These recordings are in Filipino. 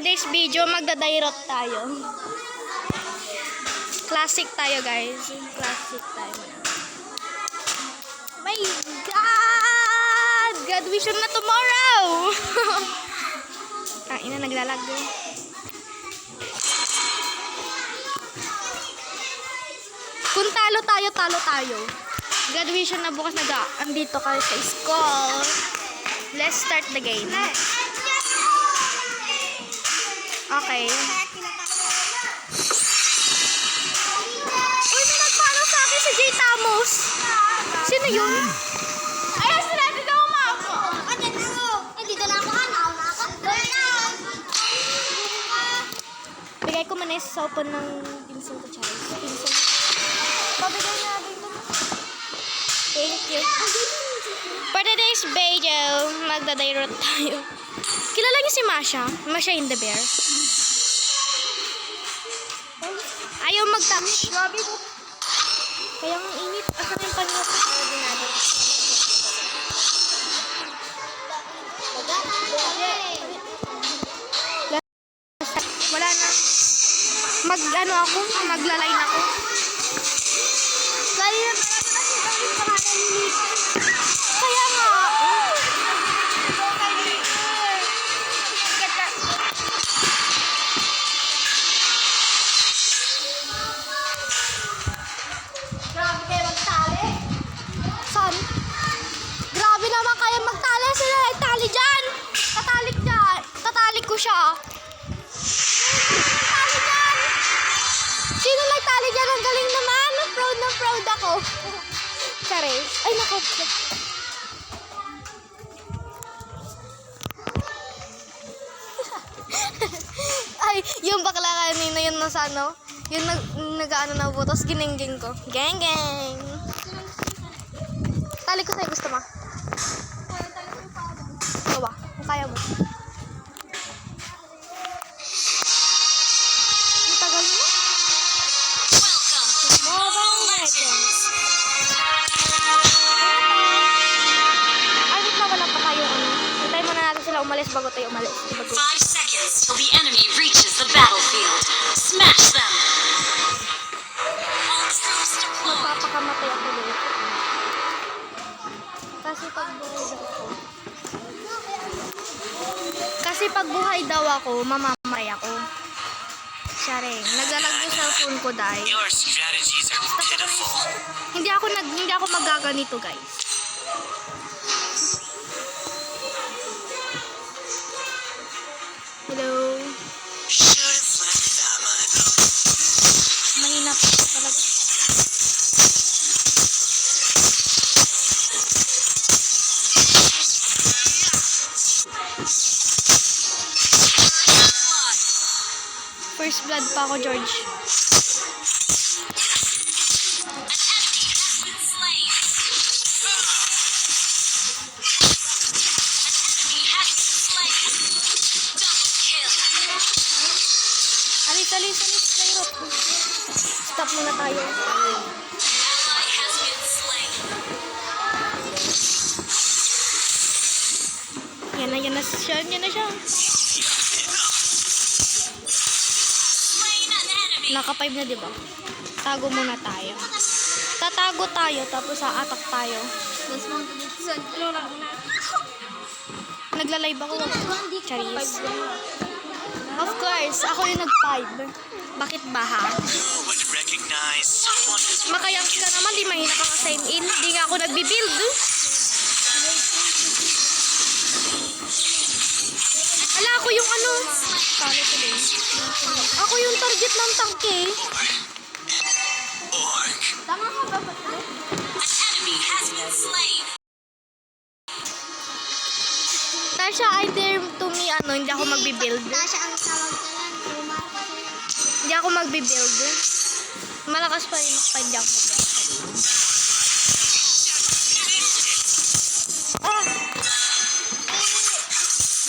today's video, magdadairot tayo. Classic tayo, guys. Classic tayo. My God! Graduation na tomorrow! Ina, naglalag. Kung talo tayo, talo tayo. Graduation na bukas, andito kayo sa school. Let's start the game. Okay. Uy, may nagpano sa akin si Jay Tamos. Sino yun? Ayos na natin na umako. Dito na ako. Bigay ko muna yung sopon ng pinsan ko, Charles. Pinsan. Pabigay na dito. Thank you. For today's video, magdadairot tayo. Kilala niyo si Masha? Masha in the Bear. Ayaw mag-touch. Grabe ko. Kaya ang init. Asan yung panyo ko? Wala na. Mag-ano ako? Maglaline ako. Kaya nga. Grabe kayo magtali. Saan? Grabe naman kayo magtali. Sila nagtali dyan. Tatalik dyan. Tatalik ko siya. Nagtali dyan. Sino nagtali dyan? Ang galing naman. Proud na proud ako. Sorry. Ay, naku. Ay, yung bakla kanina yun na sa ano? Yung nag-ano na butos, giningging ko. Gang, gang. Tali ko sa'yo, gusto mo? Ito ba? Kung kaya mo. Ang tagal mo? Mobile Legends. Ay, wait na, wala pa tayo. Hintay muna natin sila umalis bago tayo umalis. 5 seconds till the enemy reaches the battlefield. Smash them! All troops deployed. Magpapakamatay ako dito. Kasi pag buhay daw ako, mamamatay ako. Siya rin. Naglalag yung cellphone ko dahil. Your strategies are pitiful. Hindi ako magaganito, guys. Hello. Should have left that money though. Mahina pa talaga. First blood pa ako, George. Alis. Stop muna tayo. Yan na siya. Naka-5 na, diba? Tago muna tayo. Tatago tayo, tapos atak tayo. Nagla-live ako. Charis. Of course, ako yung nag-5. Bakit ba, ha? Would recognize someone as Makayang ka naman, di mahina ka ka-sign in. Di nga ako nagbibuild. Ala, ako yung ano. Kala ko din. Ako yung target ng tanke. orc. Tama ka ba? Enemy has been slain. Tasha, I dare to me, hindi ako magbibuild. Tasha ang tawag ko yan. Hindi ako magbibuild. Malakas pa rin ako, hindi ako magbibuild.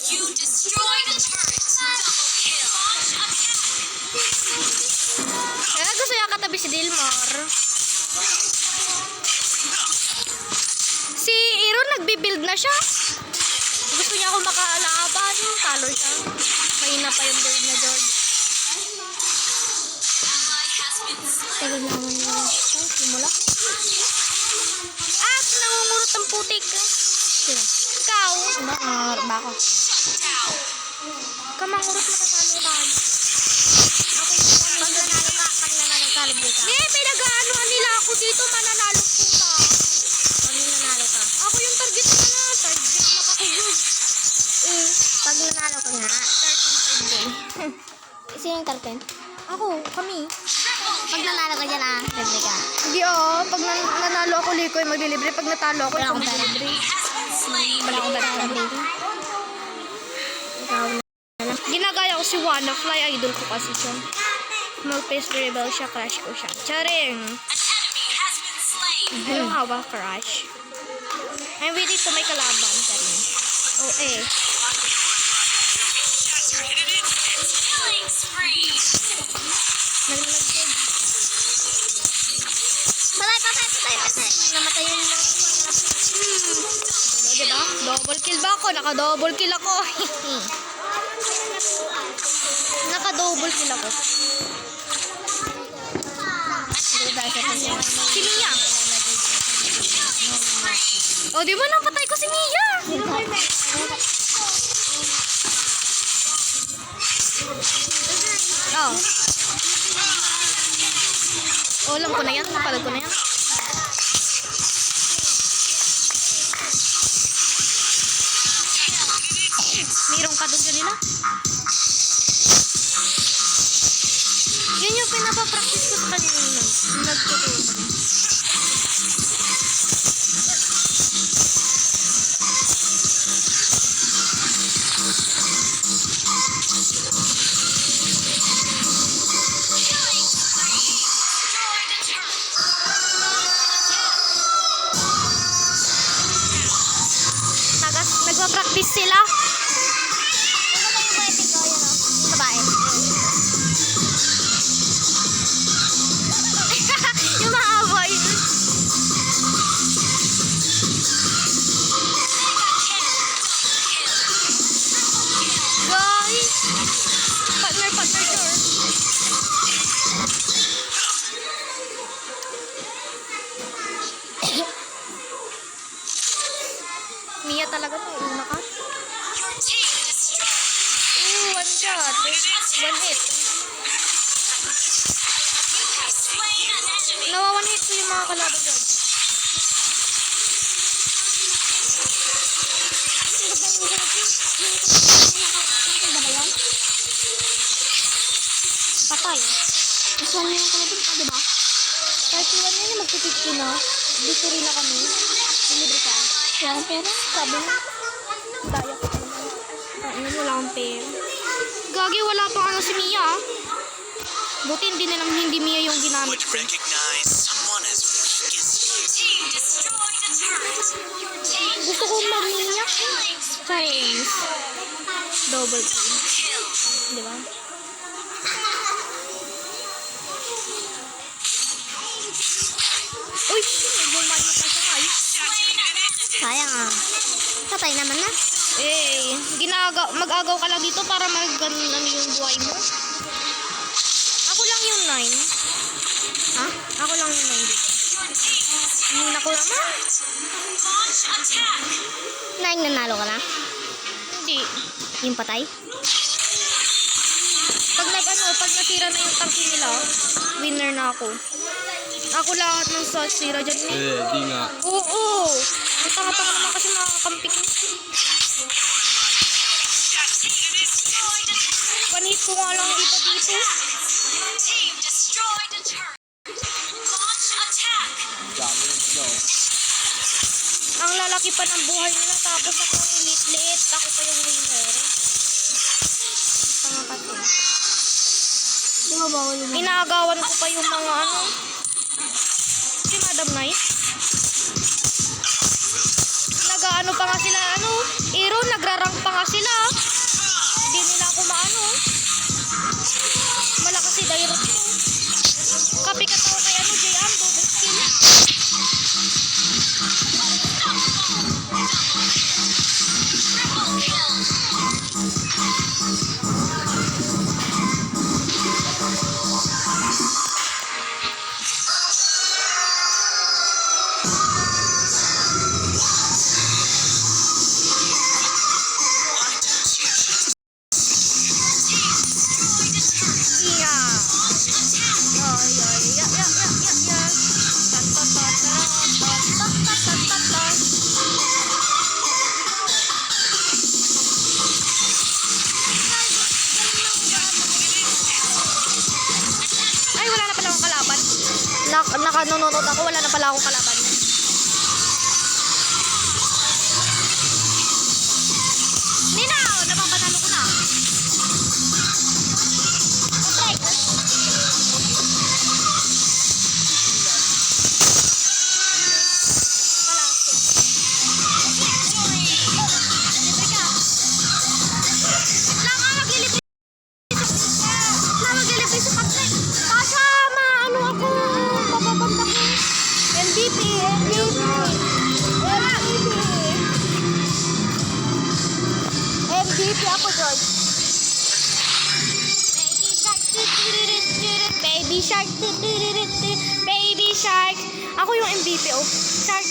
You destroyed a turret. Double kill. Launch attack. Kaya gusto niya katabi si Dilmar. Si Iro nagbibuild na siya. Gusto niya ako makalaban. Talo siya. Mahina pa yung build na George. Tagal naman yun. Ay, simula. Ah! Nangungurot ang putik. Sino? Ikaw. Ba ako? Kamangurot matatalo ka. Ako yung Pag nanalo ka, libre ka. Eh, pinag-aanohan nila ako dito. Mananalo puta. Pag nanalo ka. Ako yung target na na. Target makakagod. Pag nanalo ka nga. 13 boy. Sino yung target? Ako, kami. Pag nanalo ka dyan libre ka. Hindi pag nanalo ako Likoy, maglilibre. Pag natalo ako, Wala ikaw akong pera. maglilibre. Wala akong pera, baby. Ikaw na. Ginagaya ko si Wanafly. Idol ko kasi siya. Mag-face rebel siya, crush ko siya. Charing! An enemy has been slain. Anong hawak, crush? I'm ready to may kalaban, charing. Oh, Killing spree. Naglalagyan. Patay. Namatay yung mga Diba? Double kill ba ako? Naka-double kill ako. Naka-double kill ako. Si Mia. Oh, di ba napatay ko si Mia? Oh. Oh, alam ko na yan. Napalag ko na yan. Mayroong kadog kanila. Yun yung pinapapractice ko sa kanila nun. Nagtuturo. Nagpa-practice sila. babae. Yung maaboy. Guys! Partner, sure. Mia talaga to. Una ka. Your team destroyed. One shot. One hit. You have slain an enemy. Nawawan hit ko yung mga kalaban dyan. Patay. Kasal niyo yung kalabing ka, diba? Kahit iwan na yun, magpipigti na. Dito rin na kami. Dilibre ka. Wala akong pera. Sabi mo. Daya ko naman. Ano, wala akong pera. Gagi, wala pang ano si Mia. Ah. Buti hindi Mia yung ginamit ko. Recognize someone as weak as you. Team destroyed a turret. Your team Gusto ko mag-Mia. Chinese. Double kill. kill. Di ba? Uy, bumayo pa siya ay. Sayang Patay naman na. Eh, mag-agaw ka lang dito para mag-ganon yung buhay mo. Ako lang yung 9. Ha? Ako lang yung 9 dito. Hindi ko naman. Launch attack. Naing nanalo ka na? Hindi. Yung patay? Pag nasira na yung tangki nila, winner na ako. Ako lahat ng sira dyan eh. Di nga. Oo. Ang tanga-tanga naman kasi makakampik. Panit ko nga lang iba dito. Team destroyed a turret. Launch attack. Ang lalaki pa ng buhay nila tapos ako ang liit-liit. Ako pa yung winner. Ang tanga kasi. Di ba bawal yung Inaagawan ko pa yung mga ano. Si Madam Knight. Nag-ano pa nga sila, Iro, nagrarang pa nga sila. Hindi nila ako maano. Malakas si Dairot ko. Kapikat ako kay JM, double skill. Triple kill. Nakanunod ako, wala na pala akong kalaban. Ninaw! Napapanalo ko na. MVP ako, George. Baby shark. Baby shark. Ako yung MVP, oh. Shark.